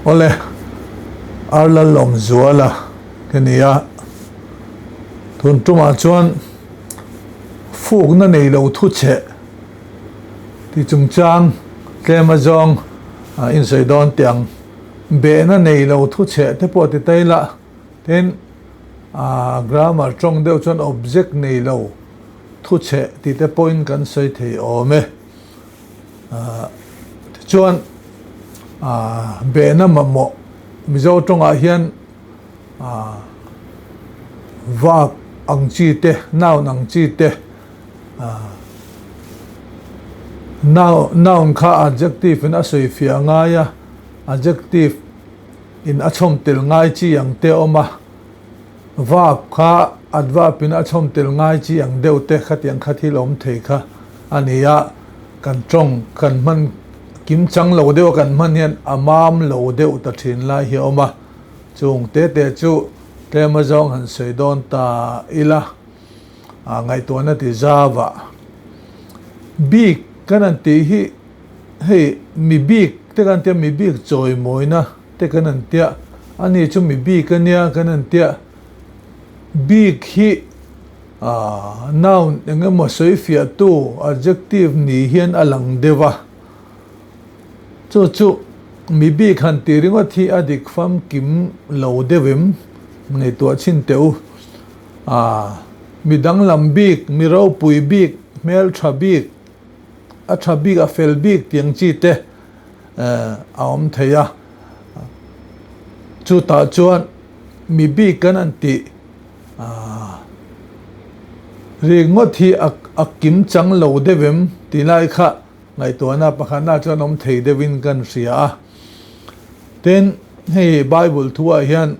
ole arla lom zuala kenia thun tuma chuan phuk na nei lo thu che ti chung chang tlema zong in sei don tiang be na nei lo thu che te po ti taila ten grammar trong deuh chuan object nei lo thu che ti te point kan sei thei ome chuan be na mamo mizo tonga hian verb ang chi te noun ang chi te noun kha adjective in asoi fia ngaya adjective in achom tel ngai chi yang te oma verb kha adverb in achom tel ngai chi yang deu te khatiang khathi lom thei kha ania kan trong kan man kim chang lo deu kan man hian amam lo deu ta thin lai hi oma chung te chu tlema zong han sei don ta ila ngai to na ti java big kanan ti hi hei mi big te kan te mi big choi moina te kanan tia ani chu mi big kania kanan tia big hi noun engemaw soi fia tu adjective ni hian alang dewa chu mi big han ti ringo thi adik fam kim lo devim ngai to chin teu midang lam big mi ro pui big mel tha big a tha big a fel big tiang chi te aom theya chu ta chuan mi big kan an ti ringot hi akim chang lo devem ti lai kha ngai to na pakhana chuan om thei devin kan ria ten hei bible thua hian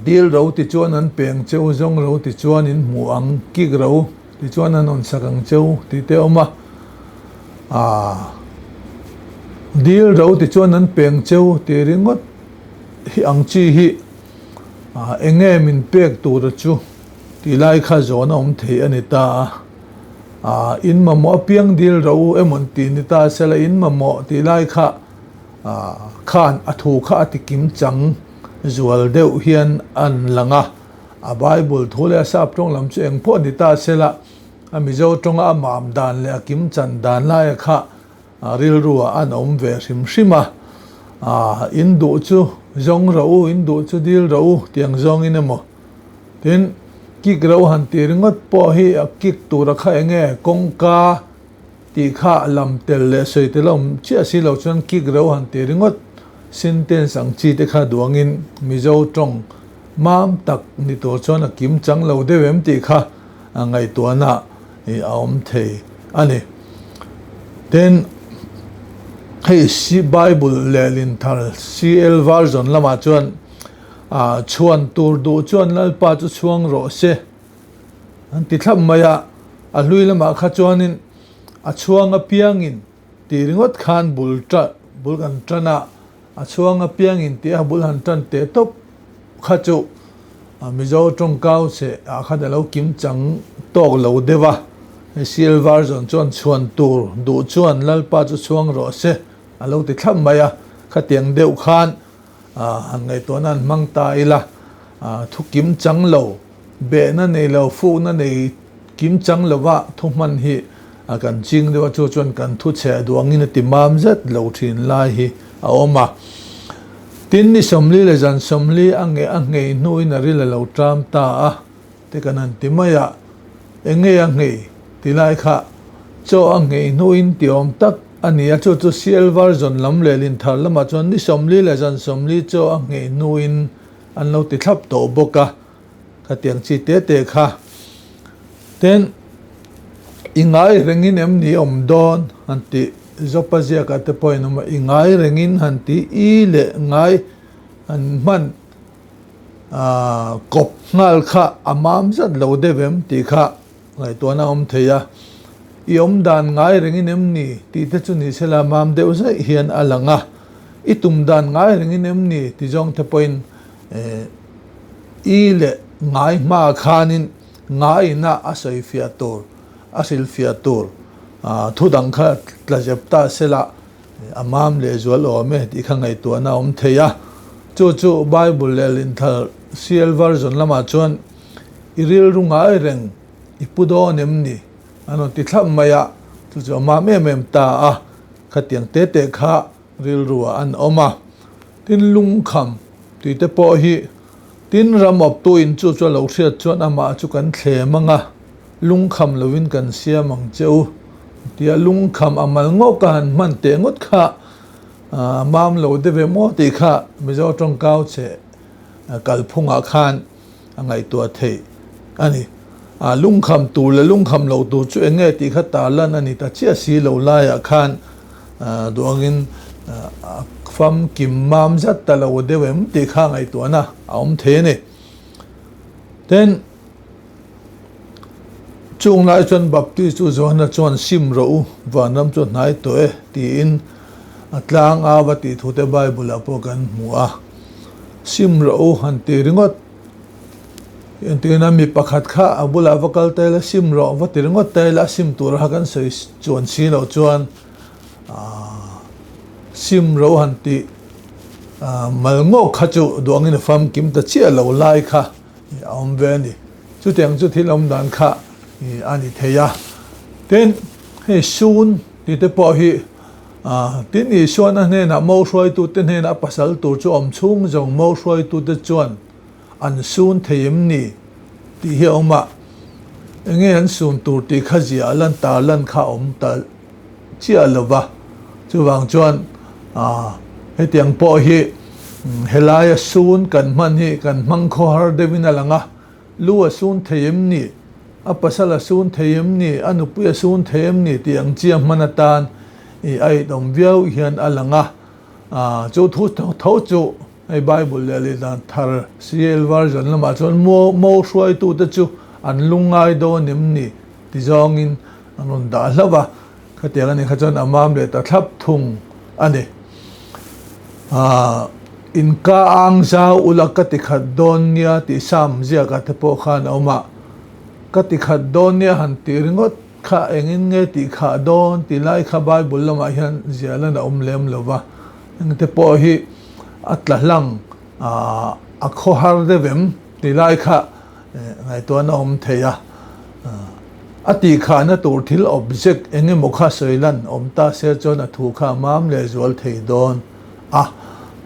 deal ro ti chuan an peng cheu zong ro ti chuan in mu ang kik ro ti chuan an on sakang cheu ti te oma deal ro ti chuan an peng cheu ti ringot hi ang chi hi enge min pek tur chu ti lai kha zona om thei ani ta in mamo piang deal ro emon ti ni ta sela in mamo ti lai kha khan athu kha atikim chang zual deuh hian an langa bible thole sap tong lam chu eng pho ni ta sela mizo tonga mam dan le akim chan dan la kha ril ruwa an om ve rim rima in du chu zong ro in du chu dil ro tiang zong in emo tin kik ro han ti ringot po hi kik tu ra kha enge kongka ti kha lam tel le soi te lom chi asi lo chon kik ro han ti ringot sentence ang chi te kha duangin mizo tong mam tak ni to chon akim chang lo devem ti kha angai to na aom thei ani then hei si bible lelin thal cl version lama chuan chuan tur du chuan lalpa chu chuang ro se an ti thlam maya a hlui lama kha chuanin a chuang a piangin ti ringot khan bul kan trana a chuang a piangin ti a bul han tran te top kha chu mizo tong kau se a kha da lo kim chang tok lo dewa cl version chuan tur du chuan lalpa chu chuang ro se a lo ti thlam maya kha tiang deuh khan ngai to nan mang ta ila thu kim chang lo be na nei lo fu na nei kim chang lova thu man hi kan ching dewa chu chuan kan thu che duangin ti mam zat lo thin lai hi a oma tin ni somli le jan somli ange nui na ri le lo tram ta te kanan ti maya enge ti lai kha cho ange nuin ti om tak ania chu cl version lam lelin thar lama chon ni somli le jan somli cho ange nuin an lo ti thlap to boka ka tiang chi te kha ten ingai rengin em ni om don anti zopazia ka te point ma ingai rengin hanti i le ngai an man kop ngal kha amam zat lo devem ti kha ngai to na om theya i om dan ngai rengin em ni ti te chu ni sela mam deu sai hian alanga i tum dan ngai rengin em ni ti jong te point i le ngai ma khanin ngai na asai fiator asil fiator thu dang kha tlajep ta sela amam le zual ome ti khangai to na theya chu bible le lin thal CL version lama chuan iril runga reng ipudo nemni ano ti thlam maya chu amam em ta a khatiang te kha ril ruwa an oma tin lung kham ti te po hi tin ram op tu in chu lo hriat chuan ama chu kan thle manga lung kham lovin kan siamang cheu tia lung kham amal ngo kan man te ngot kha mam lo de ve mo ti kha mizo tong kau che kalphunga khan angai to thei ani lung kham tu le lung kham lo tu chu enge ti kha ta lan ani ta chia si lo la ya khan duangin fam kim mam zat ta lo de vem ti kha ngai to na aum the ne then chung lai chuan bapti chu zona chuan sim ro vanam chu nai to e ti in atlang awati thute bible apo kan mua sim ro han ti ringot entina mi pakhat kha abula vakal tel sim ro va ti ringot tel sim tur ha kan sei chuan si lo chuan sim ro han ti malngo khachu duangin fam kim ta chia lo lai kha aum ve ni chu teng chu thilom dan kha ani theya ten he sun ti te po hi tin i suan a hne na mo hroi tu te hne na pasal tur chu om chung jong mo hroi tu te chuan an sun theim ni ti hi oma enge an sun tur ti khazia lan ta lan kha om ta chia lova chu wang chuan he tiang po hi helaya sun kan man hi kan mang kho har devin alanga lu a sun theim ni apasala sun theim ni anupu sun theim ni tiang chiam manatan ai dom viau hian alanga chu thu tho chu ai bible le dan thar CL version lama chon mo shuai tu te chu an lungai do nim ni ti zong in anon da hlawa khatiang ani khachon amam le ta thlap thung ani in ka ang sa ulakati khadonia ti sam zia ka te po khan oma kati khadonia han tiringot kha engin nge ti kha don ti lai kha bible lama hian ziala na lem lova ang te po hi atlalang a kho har devem ti lai kha ngai to na theya ati kha na tur thil object enge mokha soilan ta se chona thu kha mam le zol thei don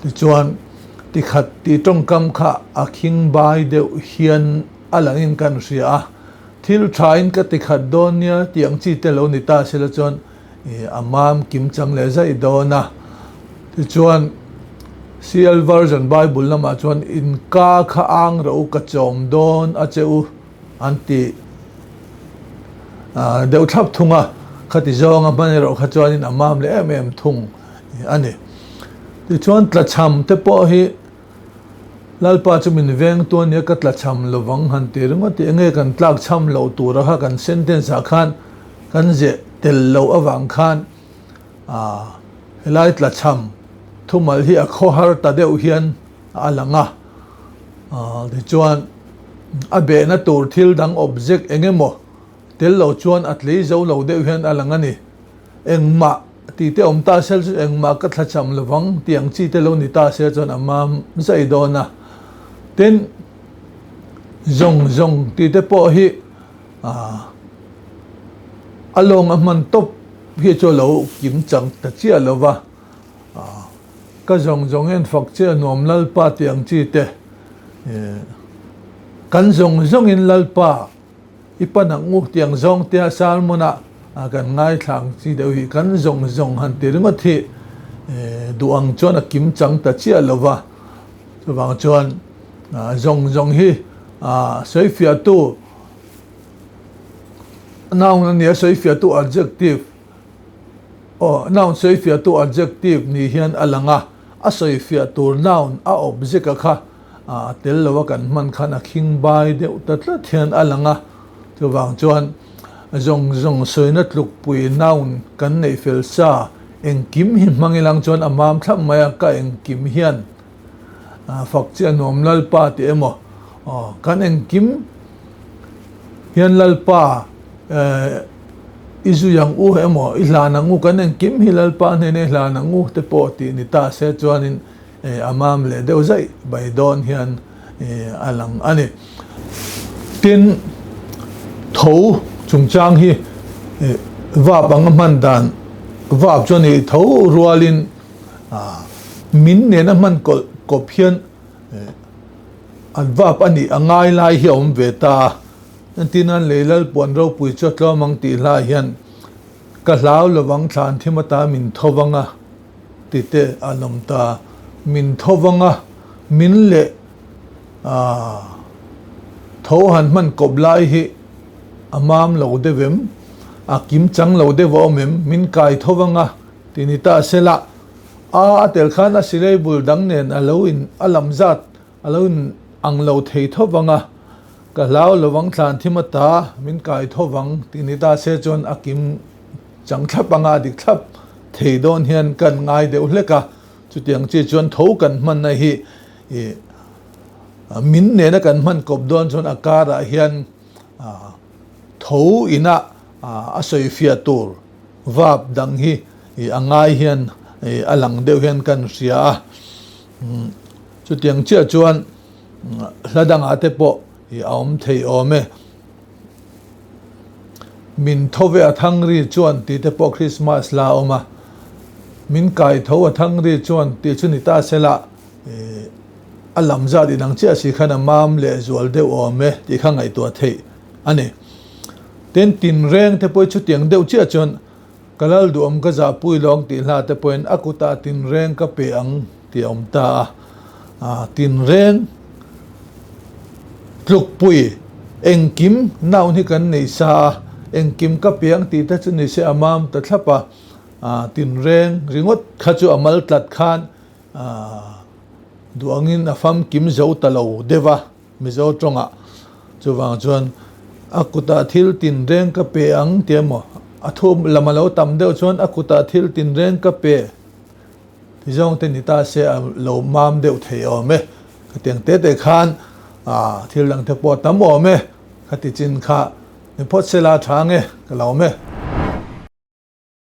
ti chuan ti khat ti tong kam kha akhing bai de hian alangin kan ria thil thain ka ti khat don nia tiang chi te lo ni ta sela chon amam kim chang le zai dona ti chuan CL version bible lama chuan in ka kha ang ro ka chom don a cheu anti deu thap thunga khati zonga ban ro kha chuan in amam le em thung ani ti chuan tla cham te po hi lalpa chumin veng to ne ka tla cham lovang han ti ringo ti nge kan tlak cham lo tur ha kan sentence a khan kan je tel lo awang khan helai tla cham thumal hi a kho har ta deuh hian alanga ti chuan a be na tur thil dang object engemo tel lo chuan atlei zo lo deuh hian alanga ni engma ti te om ta sel engma ka thla cham lovang tiang chi te lo ni ta se chuan amam zai dona ten zong ti te po hi along a man top hi cho lo kim chang ta chia lova ka zong en fak che nom lalpa tiang chi te kan zong in lalpa ipanang u tiang zong tia salmona kan ngai thang chi deu hi kan zong han ti ringa thi duang chon a kim chang ta chia lova chu wang chuan zong hi soi fia tu noun ni soi fia tu adjective noun soi fia tu adjective ni hian alanga a soi fia tu noun a object kha tel lawa kan man khan a king bai de tatla thian alanga chu wang chuan zong soina tluk pui noun kan nei fel sa eng kim hi mangilang chuan amam thlam maya ka eng kim hian fak che nom lalpa ti emo kan eng kim hian lalpa isu yang u emo ilana ngu kanen kim hilal pa ne lana ngu te po ti ni ta se chuanin amam le deuh zai bai don hian alang ani tin tho chungchang hi va bang man dan va choni tho rualin min ne na man kop hian an va ani angai lai hi om ve ta tinan leilal pon ro pui chot lo mang ti la hian ka hlau lawang thlan thimata min thowanga ti te anom ta min thowanga min le tho han man kop lai hi amam lo de vem akim chang lo de wo mem min kai thowanga tinita sela tel khan a silei bul dang nen aloin alam zat aloin ang lo thei thowanga ka hlau lawang thlan thimata min kai thowang tinita se chon akim chang thlapanga dik thlap thei don hian kan ngai deuh hleka chutiang chi chuan tho kan man na hi min ne na kan man kop don chon akara hian tho ina a soi fia tur vap dang hi angai hian alang deuh hian kan ria chutiang chi chuan hladang ate po aom thei ome min thove athangri chuan ti te po Christmas la oma min kai tho athangri chuan ti chuni ta sela alam za di nang chia si khana mam le zual de ome ti khangai to thei ani ten tin reng te poi chu tiang deuh chia chuan kalal du om ka za pui long ti hla te poin akuta tin reng ka pe ang ti om ta tin reng tluk pui engkim naw ni kan nei sa engkim ka piang ti ta chu ni se amam ta thlapa tin reng ringot kha chu amal tlat khan duangin afam kim zo talo deva mizo tonga chuwang chuan akuta thil tin reng ka pe ang tiamo athum lamalo tam deuh chuan akuta thil tin reng ka pe tizong te nita se lo mam deuh thei ome kateng te khan thil lang te po tam ome khati chin kha ni phot sela thange ka lo me